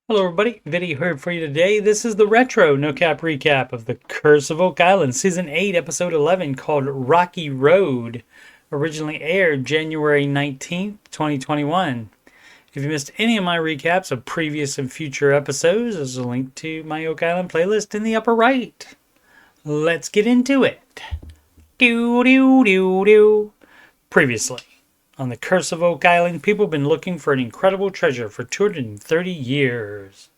Hello everybody, video here for you today. This is the retro no-cap recap of the Curse of Oak Island Season 8 Episode 11 called Rocky Road. Originally aired January 19th, 2021. If you missed any of my recaps of previous and future episodes, there's a link to my Oak Island playlist in the upper right. Let's get into it. Previously. On the Curse of Oak Island, people have been looking for an incredible treasure for 230 years.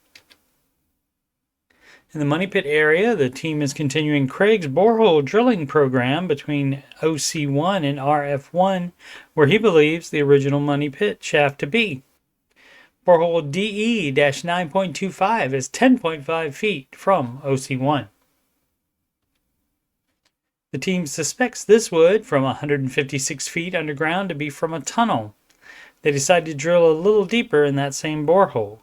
In the Money Pit area, the team is continuing Craig's borehole drilling program between OC1 and RF1, where he believes the original Money Pit shaft to be. Borehole DE-9.25 is 10.5 feet from OC1. The team suspects this wood from 156 feet underground to be from a tunnel. They decide to drill a little deeper in that same borehole.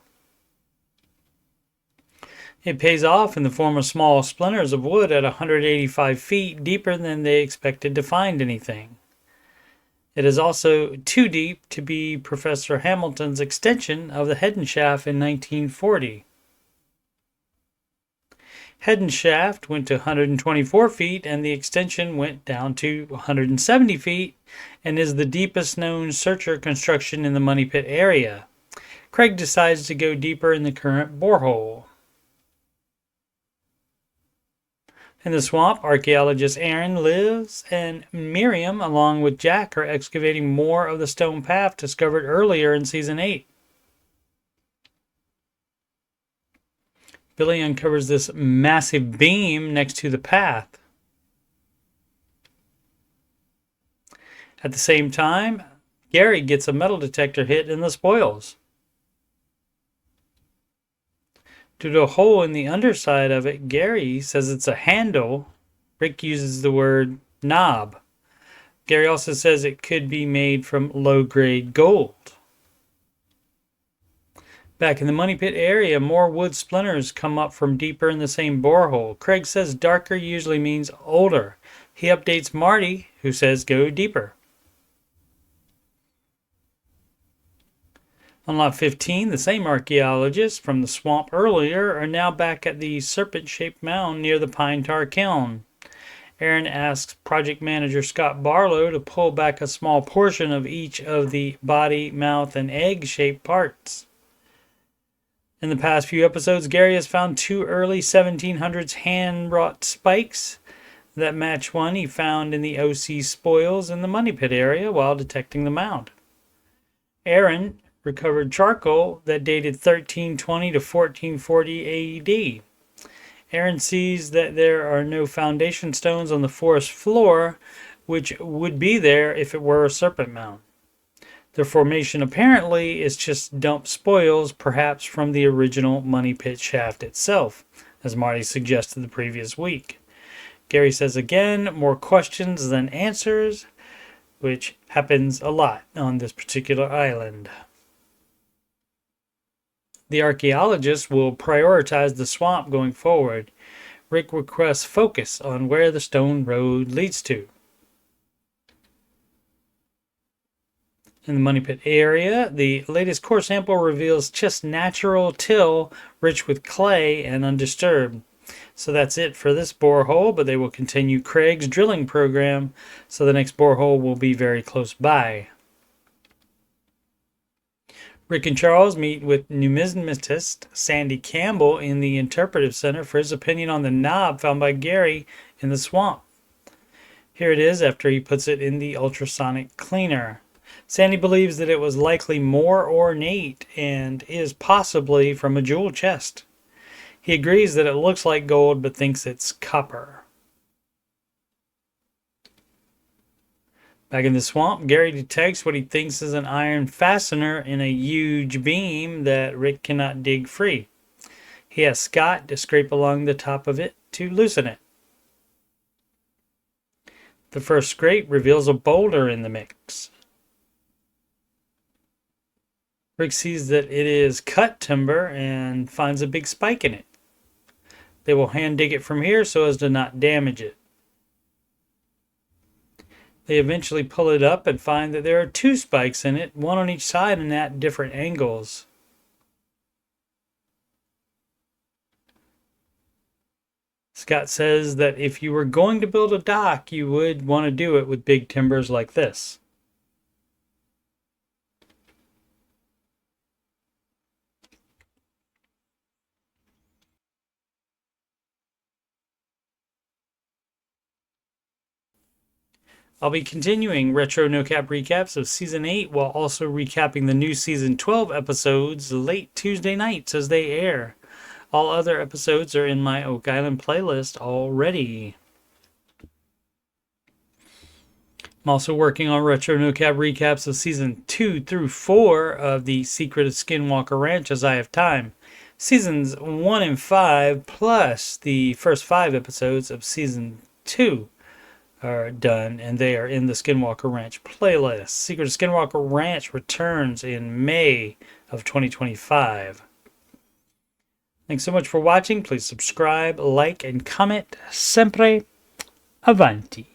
It pays off in the form of small splinters of wood at 185 feet, deeper than they expected to find anything. It is also too deep to be Professor Hamilton's extension of the Head and Shaft in 1940. Head and shaft went to 124 feet and the extension went down to 170 feet and is the deepest known searcher construction in the Money Pit area. Craig decides to go deeper in the current borehole. In the swamp, archaeologist Aaron lives and Miriam, along with Jack, are excavating more of the stone path discovered earlier in Season 8. Billy uncovers this massive beam next to the path. At the same time, Gary gets a metal detector hit in the spoils. Due to a hole in the underside of it, Gary says it's a handle. Rick uses the word knob. Gary also says it could be made from low-grade gold. Back in the Money Pit area, more wood splinters come up from deeper in the same borehole. Craig says darker usually means older. He updates Marty, who says go deeper. On lot 15, the same archaeologists from the swamp earlier are now back at the serpent-shaped mound near the pine tar kiln. Aaron asks project manager Scott Barlow to pull back a small portion of each of the body, mouth, and egg-shaped parts. In the past few episodes, Gary has found two early 1700s hand-wrought spikes that match one he found in the OC spoils in the Money Pit area while detecting the mound. Aaron recovered charcoal that dated 1320 to 1440 AD. Aaron sees that there are no foundation stones on the forest floor, which would be there if it were a serpent mound. The formation apparently is just dump spoils, perhaps from the original Money Pit shaft itself, as Marty suggested the previous week. Gary says again, more questions than answers, which happens a lot on this particular island. The archaeologists will prioritize the swamp going forward. Rick requests focus on where the stone road leads to. In the Money Pit area, the latest core sample reveals just natural till rich with clay and undisturbed. So that's it for this borehole, but they will continue Craig's drilling program, so the next borehole will be very close by. Rick and Charles meet with numismatist Sandy Campbell in the Interpretive Center for his opinion on the knob found by Gary in the swamp. Here it is after he puts it in the ultrasonic cleaner. Sandy believes that it was likely more ornate and is possibly from a jewel chest. He agrees that it looks like gold but thinks it's copper. Back in the swamp, Gary detects what he thinks is an iron fastener in a huge beam that Rick cannot dig free. He asks Scott to scrape along the top of it to loosen it. The first scrape reveals a boulder in the mix. Rick sees that it is cut timber and finds a big spike in it. They will hand dig it from here so as to not damage it. They eventually pull it up and find that there are two spikes in it, one on each side and at different angles. Scott says that if you were going to build a dock, you would want to do it with big timbers like this. I'll be continuing retro no-cap recaps of Season 8 while also recapping the new Season 12 episodes late Tuesday nights as they air. All other episodes are in my Oak Island playlist already. I'm also working on retro no-cap recaps of Season 2 through 4 of The Secret of Skinwalker Ranch as I have time. Seasons 1 and 5 plus the first 5 episodes of Season 2 are done, and they are in the Skinwalker Ranch playlist. Secret of Skinwalker Ranch returns in May of 2025. Thanks so much for watching. Please subscribe, like, and comment. Sempre avanti.